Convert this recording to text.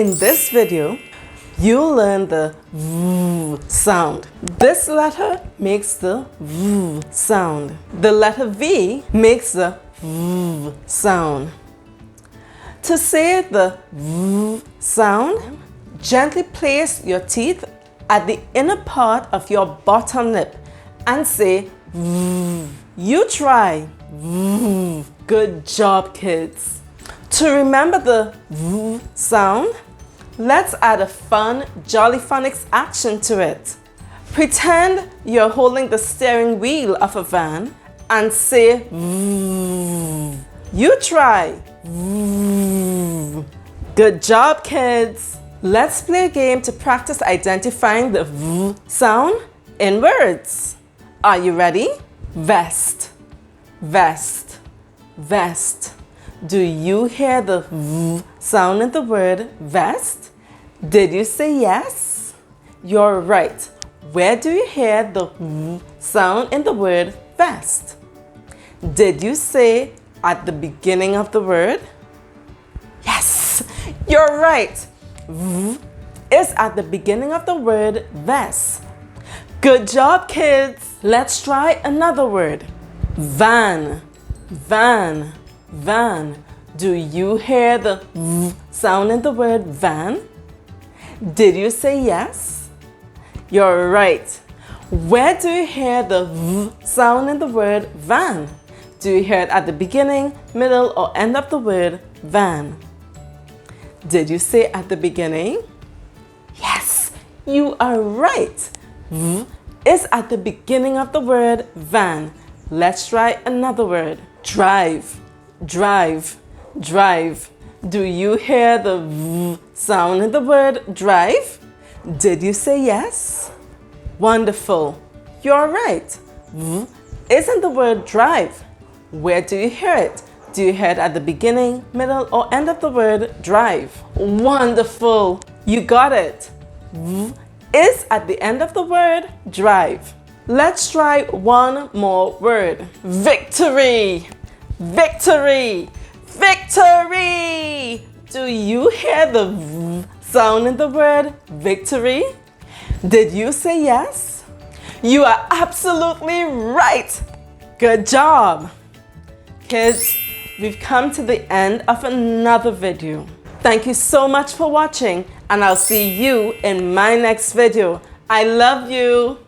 In this video, you'll learn the V sound. This letter makes the V sound. The letter V makes the V sound. To say the V sound, gently place your teeth at the inner part of your bottom lip and say V. You try. V. Good job, kids. To remember the V sound, let's add a fun Jolly Phonics action to it. Pretend you're holding the steering wheel of a van and say V. You try. V. Good job, kids. Let's play a game to practice identifying the V sound in words. Are you ready? Vest, vest, vest. Do you hear the V sound in the word vest? Did you say yes? You're right. Where do you hear the V sound in the word vest? Did you say at the beginning of the word? Yes, you're right. V is at the beginning of the word vest. Good job, kids. Let's try another word. Van, van, van. Do you hear the V sound in the word van? Did you say yes? You're right. Where do you hear the V sound in the word van? Do you hear it at the beginning, middle, or end of the word van? Did you say at the beginning? Yes, you are right. V is at the beginning of the word van. Let's try another word. Drive, drive, drive. Do you hear the V sound in the word drive? Did you say yes? Wonderful. You're right. V is in the word drive. Where do you hear it? Do you hear it at the beginning, middle, or end of the word drive? Wonderful. You got it. V is at the end of the word drive. Let's try one more word. Victory, victory, victory. Do you hear the V sound in the word victory? Did you say yes? You are absolutely right. Good job. Kids, we've come to the end of another video. Thank you so much for watching, and I'll see you in my next video. I love you.